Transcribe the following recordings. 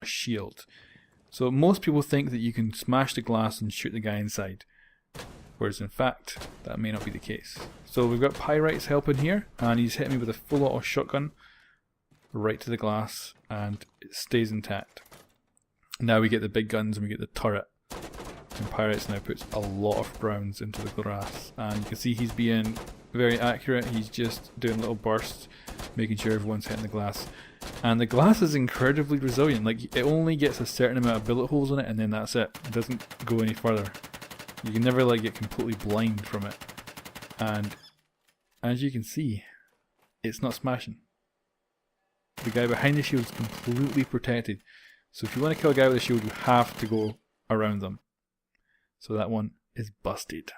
a shield. So most people think that you can smash the glass and shoot the guy inside, whereas in fact that may not be the case. So we've got Pyrites helping here, and he's hit me with a full auto shotgun right to the glass, and it stays intact. Now we get the big guns and we get the turret, and Pyrites now puts a lot of rounds into the glass, and you can see he's being very accurate. He's just doing little bursts, making sure everyone's hitting the glass. And the glass is incredibly resilient. Like, it only gets a certain amount of bullet holes in it, and then that's it. It doesn't go any further. You can never like get completely blind from it. And as you can see, it's not smashing. The guy behind the shield is completely protected. So if you want to kill a guy with a shield, you have to go around them. So that one is busted.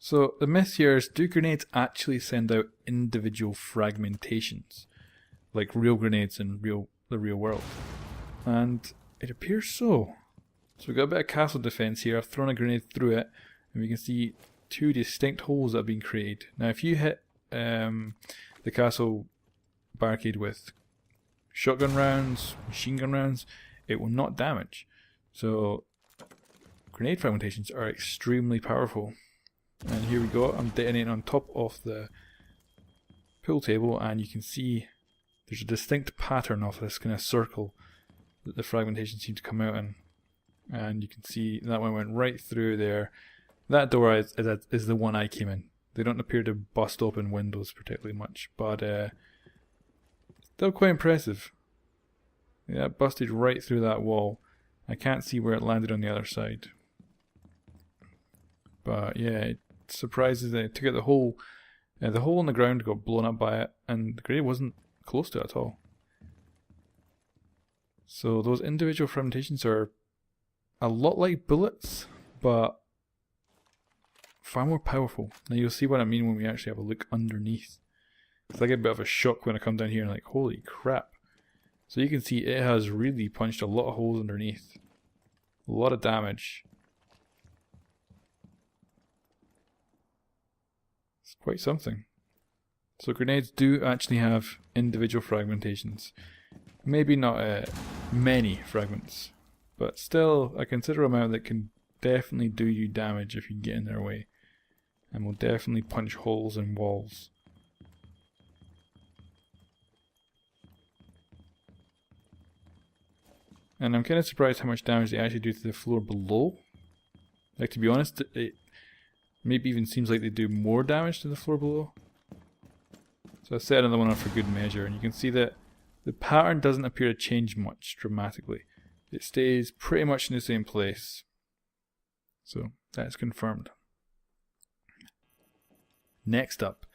So the myth here is, do grenades actually send out individual fragmentations, like real grenades in the real world? And it appears so. So we've got a bit of castle defense here. I've thrown a grenade through it, and we can see two distinct holes that have been created. Now if you hit the castle barricade with shotgun rounds, machine gun rounds, it will not damage. So grenade fragmentations are extremely powerful. And here we go, I'm detonating on top of the pool table, and you can see there's a distinct pattern of this kind of circle that the fragmentation seemed to come out in. And you can see that one went right through there. That door is the one I came in. They don't appear to bust open windows particularly much, but still quite impressive. Yeah, it busted right through that wall. I can't see where it landed on the other side. But yeah, it surprises that it took out the hole. The hole in the ground got blown up by it, and the grenade wasn't close to it at all. So those individual fragmentations are a lot like bullets, but far more powerful. Now you'll see what I mean when we actually have a look underneath. Because I get a bit of a shock when I come down here and like, holy crap. So you can see it has really punched a lot of holes underneath. A lot of damage. It's quite something. So grenades do actually have individual fragmentations. Maybe not many fragments, but still a considerable amount that can definitely do you damage if you get in their way. And will definitely punch holes in walls. And I'm kind of surprised how much damage they actually do to the floor below. Like, to be honest, it maybe even seems like they do more damage to the floor below. So I set another one up for good measure, and you can see that the pattern doesn't appear to change much dramatically. It stays pretty much in the same place. So that's confirmed. Next up,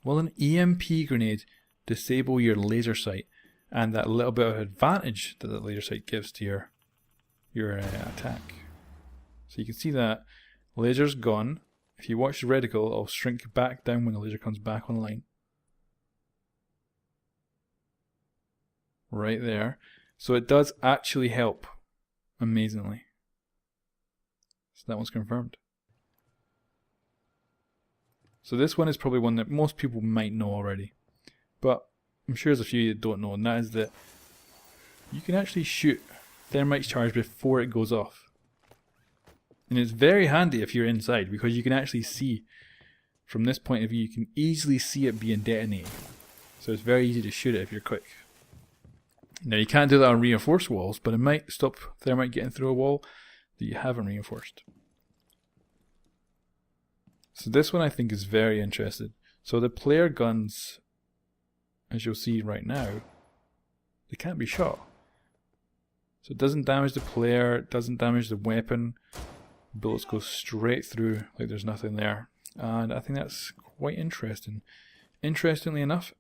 will an EMP grenade disable your laser sight and that little bit of advantage that the laser sight gives to your attack? So you can see that laser's gone. If you watch the reticle, it'll shrink back down when the laser comes back online. Right there. So it does actually help, amazingly. So that one's confirmed. So this one is probably one that most people might know already, but I'm sure there's a few that don't know, and that is that you can actually shoot thermite charge before it goes off. And it's very handy if you're inside, because you can actually see, from this point of view, you can easily see it being detonated. So it's very easy to shoot it if you're quick. Now you can't do that on reinforced walls, but it might stop thermite getting through a wall that you haven't reinforced. So this one I think is very interesting. So the player guns, as you'll see right now, they can't be shot. So it doesn't damage the player, it doesn't damage the weapon. Bullets go straight through like there's nothing there. And I think that's quite interesting. Interestingly enough,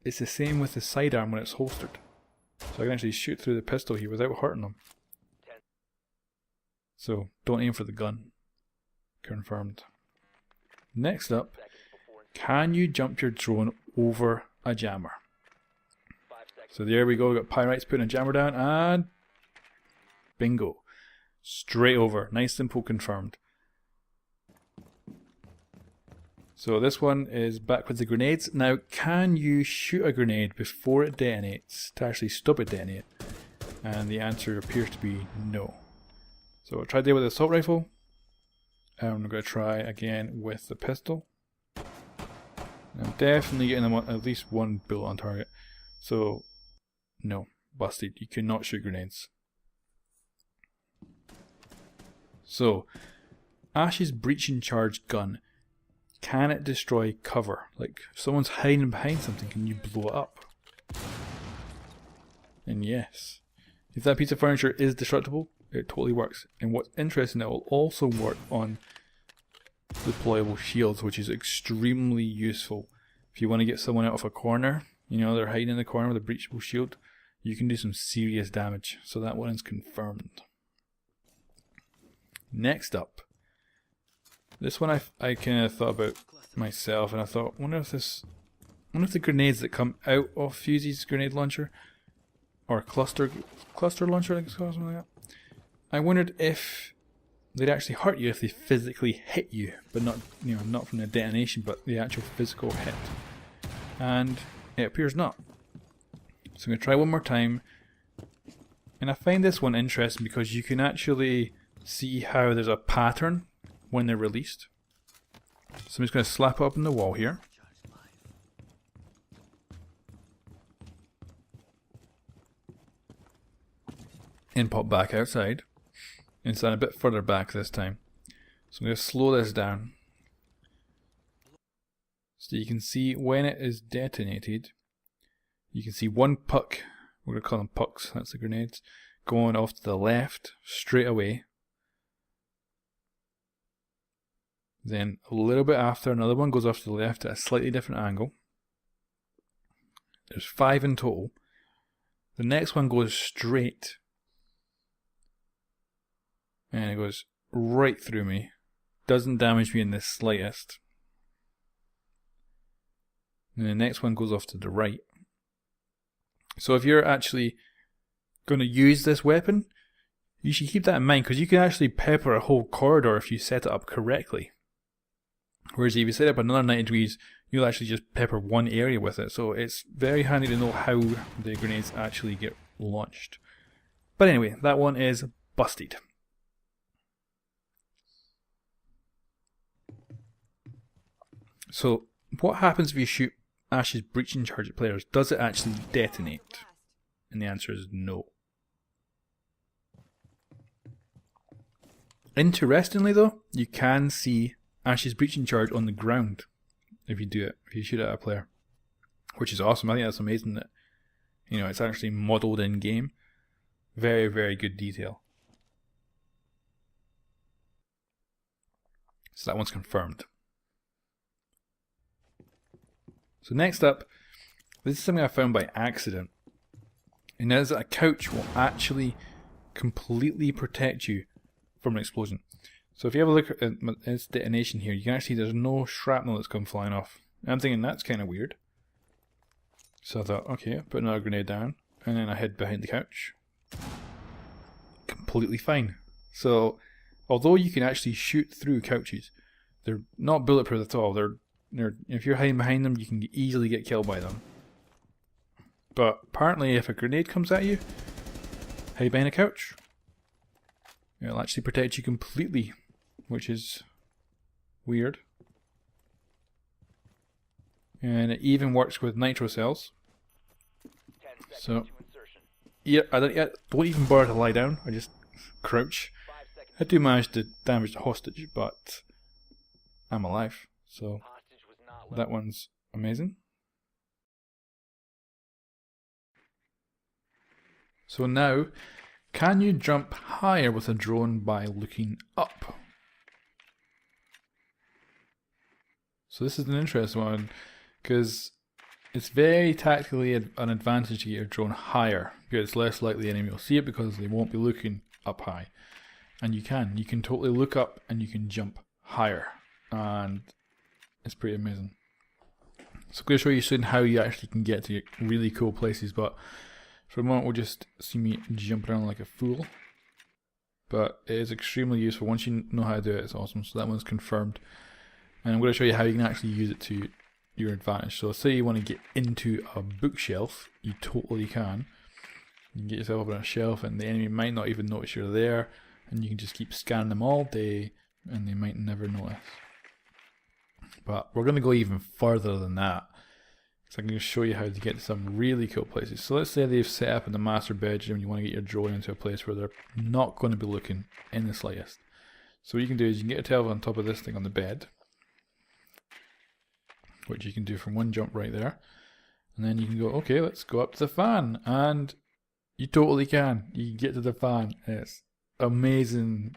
it's the same with the sidearm when it's holstered. So I can actually shoot through the pistol here without hurting them. So don't aim for the gun. Confirmed. Next up, can you jump your drone over a jammer? So there we go, we've got Pyrites putting a jammer down, and bingo. Straight over, nice simple, confirmed. So this one is back with the grenades. Now, can you shoot a grenade before it detonates to actually stop it detonate? And the answer appears to be no. So I tried there with the assault rifle. I'm going to try again with the pistol. I'm definitely getting them at least one bullet on target. So, no, busted. You cannot shoot grenades. So, Ash's breaching charge gun. Can it destroy cover? Like, if someone's hiding behind something, can you blow it up? And yes. If that piece of furniture is destructible, it totally works. And what's interesting, it will also work on deployable shields, which is extremely useful. If you want to get someone out of a corner, you know, they're hiding in the corner with a breachable shield, you can do some serious damage. So that one is confirmed. Next up. This one I kind of thought about myself, and I thought, wonder if the grenades that come out of Fusy's grenade launcher, or cluster launcher, I think it's called, something like that. I wondered if they'd actually hurt you if they physically hit you, but not, you know, not from the detonation, but the actual physical hit. And it appears not. So I'm going to try one more time, and I find this one interesting because you can actually see how there's a pattern when they're released. So I'm just going to slap it up on the wall here. And pop back outside. And stand a bit further back this time. So I'm going to slow this down. So you can see when it is detonated, you can see one puck, we're going to call them pucks, that's the grenades, going off to the left straight away. Then a little bit after, another one goes off to the left at a slightly different angle. There's 5 in total. The next one goes straight. And it goes right through me. Doesn't damage me in the slightest. And the next one goes off to the right. So if you're actually going to use this weapon, you should keep that in mind, because you can actually pepper a whole corridor if you set it up correctly. Whereas if you set up another 90 degrees, you'll actually just pepper one area with it. So it's very handy to know how the grenades actually get launched. But anyway, that one is busted. So what happens if you shoot Ash's breaching charge at players? Does it actually detonate? And the answer is no. Interestingly though, you can see Ash's breaching charge on the ground if you do it, if you shoot at a player, which is awesome. I think that's amazing that, you know, it's actually modelled in game. Very, very good detail. So that one's confirmed. So next up, this is something I found by accident, and that is that a couch will actually completely protect you from an explosion. So if you have a look at its detonation here, you can actually see there's no shrapnel that's come flying off. And I'm thinking that's kind of weird. So I thought, okay, put another grenade down, and then I hid behind the couch. Completely fine. So although you can actually shoot through couches, they're not bulletproof at all. If you're hiding behind them, you can easily get killed by them. But apparently if a grenade comes at you, hide behind a couch, it'll actually protect you completely, which is weird. And it even works with nitro cells. So, yeah, I don't even bother to lie down, I just crouch. I do manage to damage the hostage, but I'm alive, so that one's amazing. So now, can you jump higher with a drone by looking up? So this is an interesting one, because it's very tactically an advantage to get your drone higher, because it's less likely the enemy will see it because they won't be looking up high. And you can totally look up and you can jump higher, and it's pretty amazing. So I'm going to show you soon how you actually can get to really cool places, but for a moment we'll just see me jump around like a fool. But it is extremely useful. Once you know how to do it, it's awesome. So that one's confirmed. And I'm going to show you how you can actually use it to your advantage. So say you want to get into a bookshelf, you totally can. You can get yourself up on a shelf and the enemy might not even notice you're there, and you can just keep scanning them all day and they might never notice. But we're going to go even further than that. So I'm going to show you how to get to some really cool places. So let's say they've set up in the master bedroom and you want to get your drone into a place where they're not going to be looking in the slightest. So what you can do is you can get a telephone on top of this thing on the bed, which you can do from one jump right there. And then you can go, okay, let's go up to the fan. And you totally can. You can get to the fan. It's amazing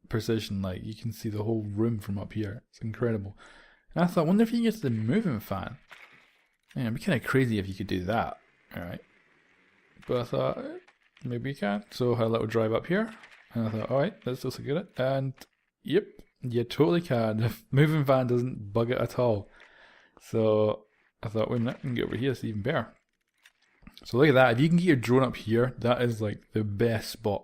precision. Like, you can see the whole room from up here. It's incredible. And I thought, wonder if you can get to the moving fan. Man, it'd be kind of crazy if you could do that. Alright. But I thought, maybe you can. So I had a little drive up here. And I thought, alright, let's look at it. And yep, you totally can. The moving fan doesn't bug it at all. So I thought, wait a minute, I can get over here, it's even better. So look at that. If you can get your drone up here, that is like the best spot.